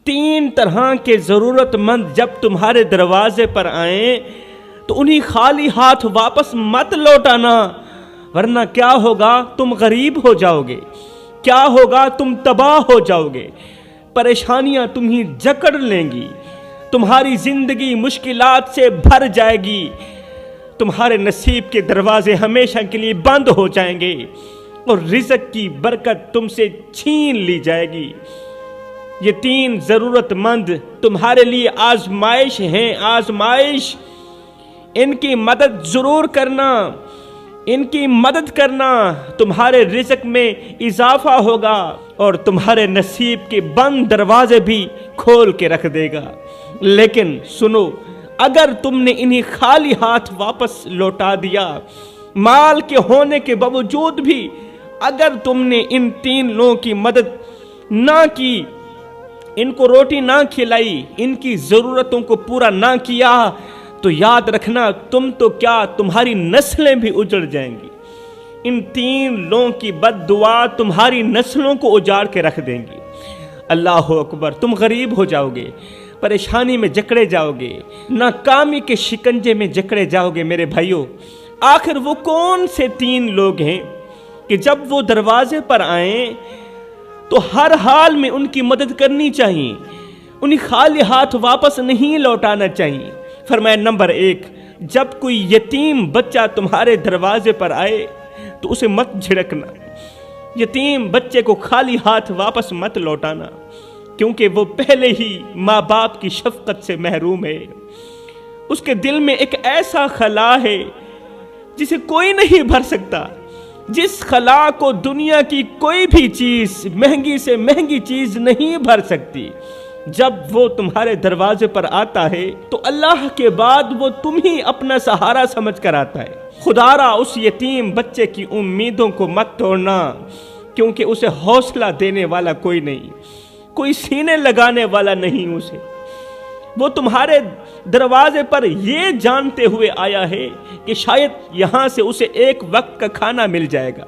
3 طرح کے ضرورت مند جب تمہارے دروازے پر آئیں تو انہیں خالی ہاتھ واپس مت لوٹانا، ورنہ کیا ہوگا؟ تم غریب ہو جاؤ گے، کیا ہوگا؟ تم تباہ ہو جاؤ گے، پریشانیاں تمہیں جکڑ لیں گی، تمہاری زندگی مشکلات سے بھر جائے گی، تمہارے نصیب کے دروازے ہمیشہ کے لیے بند ہو جائیں گے اور رزق کی برکت تم سے چھین لی جائے گی۔ یہ 3 ضرورت مند تمہارے لیے آزمائش ہیں، آزمائش۔ ان کی مدد ضرور کرنا، ان کی مدد کرنا تمہارے رزق میں اضافہ ہوگا اور تمہارے نصیب کے بند دروازے بھی کھول کے رکھ دے گا۔ لیکن سنو، اگر تم نے انہیں خالی ہاتھ واپس لوٹا دیا، مال کے ہونے کے باوجود بھی اگر تم نے ان 3 لوگوں کی مدد نہ کی، ان کو روٹی نہ کھلائی، ان کی ضرورتوں کو پورا نہ کیا، تو یاد رکھنا تم تو کیا تمہاری نسلیں بھی اجڑ جائیں گی۔ ان 3 لوگوں کی بد دعا تمہاری نسلوں کو اجاڑ کے رکھ دیں گی۔ اللہ اکبر! تم غریب ہو جاؤ گے، پریشانی میں جکڑے جاؤ گے، ناکامی کے شکنجے میں جکڑے جاؤ گے۔ میرے بھائیوں، آخر وہ کون سے 3 لوگ ہیں کہ جب وہ دروازے پر آئیں تو ہر حال میں ان کی مدد کرنی چاہیے، انہیں خالی ہاتھ واپس نہیں لوٹانا چاہیے؟ فرمایا نمبر 1، جب کوئی یتیم بچہ تمہارے دروازے پر آئے تو اسے مت جھڑکنا، یتیم بچے کو خالی ہاتھ واپس مت لوٹانا، کیونکہ وہ پہلے ہی ماں باپ کی شفقت سے محروم ہے۔ اس کے دل میں ایک ایسا خلا ہے جسے کوئی نہیں بھر سکتا، جس خلا کو دنیا کی کوئی بھی چیز، مہنگی سے مہنگی چیز نہیں بھر سکتی۔ جب وہ تمہارے دروازے پر آتا ہے تو اللہ کے بعد وہ تم ہی اپنا سہارا سمجھ کر آتا ہے۔ خدا را اس یتیم بچے کی امیدوں کو مت توڑنا، کیونکہ اسے حوصلہ دینے والا کوئی نہیں، کوئی سینے لگانے والا نہیں اسے۔ وہ تمہارے دروازے پر یہ جانتے ہوئے آیا ہے کہ شاید یہاں سے اسے ایک وقت کا کھانا مل جائے گا۔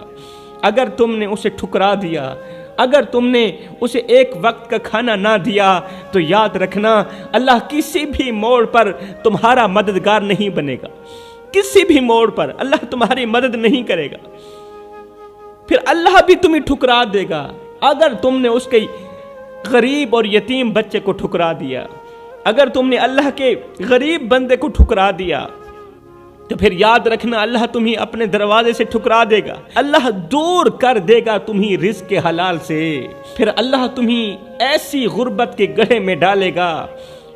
اگر تم نے اسے ٹھکرا دیا، اگر تم نے اسے ایک وقت کا کھانا نہ دیا، تو یاد رکھنا اللہ کسی بھی موڑ پر تمہارا مددگار نہیں بنے گا، کسی بھی موڑ پر اللہ تمہاری مدد نہیں کرے گا۔ پھر اللہ بھی تمہیں ٹھکرا دے گا اگر تم نے اس کے غریب اور یتیم بچے کو ٹھکرا دیا۔ اگر تم نے اللہ کے غریب بندے کو ٹھکرا دیا تو پھر یاد رکھنا اللہ تمہیں اپنے دروازے سے ٹھکرا دے گا، اللہ دور کر دے گا تمہیں رزق کے حلال سے۔ پھر اللہ تمہیں ایسی غربت کے گڑھے میں ڈالے گا،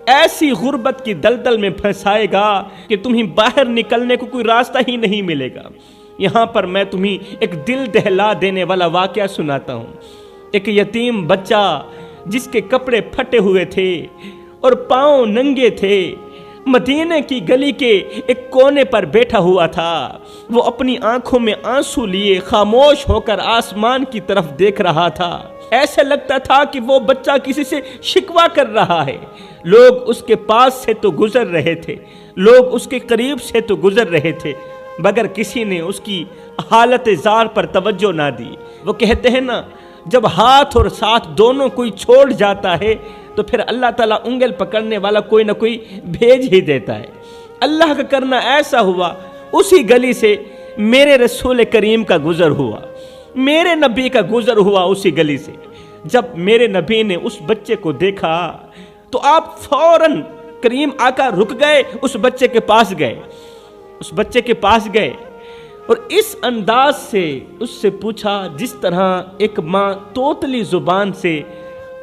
ایسی غربت کی دلدل میں پھنسائے گا کہ تمہیں باہر نکلنے کو کوئی راستہ ہی نہیں ملے گا۔ یہاں پر میں تمہیں ایک دل دہلا دینے والا واقعہ سناتا ہوں۔ ایک یتیم بچہ جس کے کپڑے پھٹے ہوئے تھے اور پاؤں ننگے تھے، مدینے کی گلی کے ایک کونے پر بیٹھا ہوا تھا۔ وہ اپنی آنکھوں میں آنسو لیے خاموش ہو کر آسمان کی طرف دیکھ رہا تھا۔ ایسا لگتا تھا کہ وہ بچہ کسی سے شکوہ کر رہا ہے۔ لوگ اس کے پاس سے تو گزر رہے تھے، لوگ اس کے قریب سے تو گزر رہے تھے، مگر کسی نے اس کی حالت زار پر توجہ نہ دی۔ وہ کہتے ہیں نا، جب ہاتھ اور ساتھ دونوں کوئی چھوڑ جاتا ہے تو پھر اللہ تعالیٰ انگل پکڑنے والا کوئی نہ کوئی بھیج ہی دیتا ہے۔ اللہ کا کرنا ایسا ہوا، اسی گلی سے میرے رسول کریم کا گزر ہوا، میرے نبی کا گزر ہوا اسی گلی سے۔ جب میرے نبی نے اس بچے کو دیکھا تو آپ فوراً کریم آقا رک گئے، اس بچے کے پاس گئے، اس بچے کے پاس گئے اور اس انداز سے اس سے پوچھا جس طرح ایک ماں توتلی زبان سے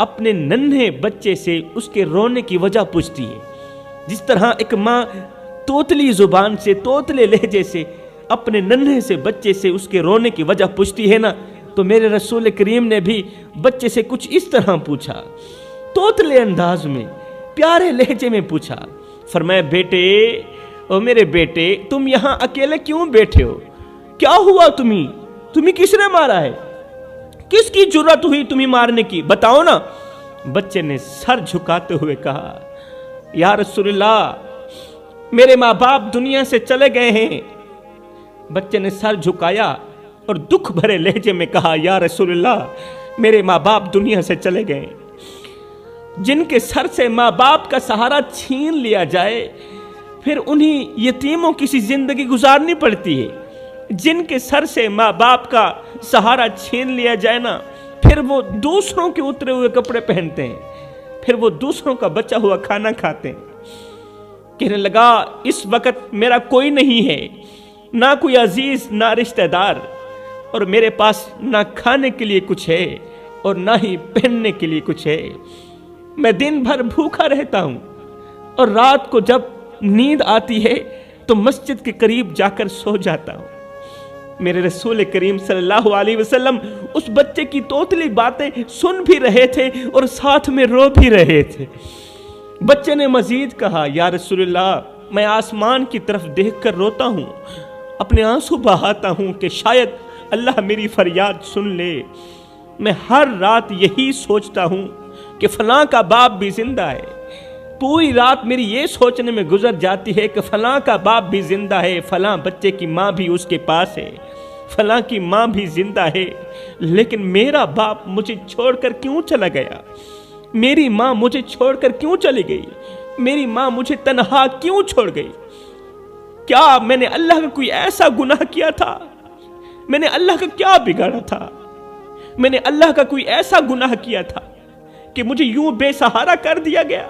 اپنے ننھے بچے سے اس کے رونے کی وجہ پوچھتی ہے، جس طرح ایک ماں توتلی زبان سے، توتلے لہجے سے اپنے ننھے سے بچے سے اس کے رونے کی وجہ پوچھتی ہے نا، تو میرے رسول کریم نے بھی بچے سے کچھ اس طرح پوچھا، توتلے انداز میں، پیارے لہجے میں پوچھا۔ فرمایا، بیٹے، او میرے بیٹے، تم یہاں اکیلے کیوں بیٹھے ہو؟ کیا ہوا تمہیں کس نے مارا ہے؟ کس کی جرات ہوئی تمہیں مارنے کی؟ بتاؤ نا۔ بچے نے سر جھکاتے ہوئے کہا، یا رسول اللہ، میرے ماں باپ دنیا سے چلے گئے ہیں۔ بچے نے سر جھکایا اور دکھ بھرے لہجے میں کہا، یا رسول اللہ، میرے ماں باپ دنیا سے چلے گئے۔ جن کے سر سے ماں باپ کا سہارا چھین لیا جائے پھر انہیں یتیموں کی سی زندگی گزارنی پڑتی ہے۔ جن کے سر سے ماں باپ کا سہارا چھین لیا جائے نا، پھر وہ دوسروں کے اترے ہوئے کپڑے پہنتے ہیں، پھر وہ دوسروں کا بچا ہوا کھانا کھاتے ہیں۔ کہنے لگا اس وقت میرا کوئی نہیں ہے، نہ کوئی عزیز نہ رشتہ دار، اور میرے پاس نہ کھانے کے لیے کچھ ہے اور نہ ہی پہننے کے لیے کچھ ہے۔ میں دن بھر بھوکا رہتا ہوں اور رات کو جب نیند آتی ہے تو مسجد کے قریب جا کر سو جاتا ہوں۔ میرے رسول کریم صلی اللہ علیہ وسلم اس بچے کی توتلی باتیں سن بھی رہے تھے اور ساتھ میں رو بھی رہے تھے۔ بچے نے مزید کہا، یا رسول اللہ، میں آسمان کی طرف دیکھ کر روتا ہوں، اپنے آنسو بہاتا ہوں کہ شاید اللہ میری فریاد سن لے۔ میں ہر رات یہی سوچتا ہوں کہ فلاں کا باپ بھی زندہ ہے، پوری رات میری یہ سوچنے میں گزر جاتی ہے کہ فلاں کا باپ بھی زندہ ہے، فلاں بچے کی ماں بھی اس کے پاس ہے، فلاں کی ماں بھی زندہ ہے، لیکن میرا باپ مجھے چھوڑ کر کیوں چلا گیا؟ میری ماں مجھے چھوڑ کر کیوں چلی گئی؟ میری ماں مجھے تنہا کیوں چھوڑ گئی؟ کیا میں نے اللہ کا کوئی ایسا گناہ کیا تھا؟ میں نے اللہ کا کیا بگاڑا تھا؟ میں نے اللہ کا کوئی ایسا گناہ کیا تھا کہ مجھے یوں بے سہارا کر دیا گیا؟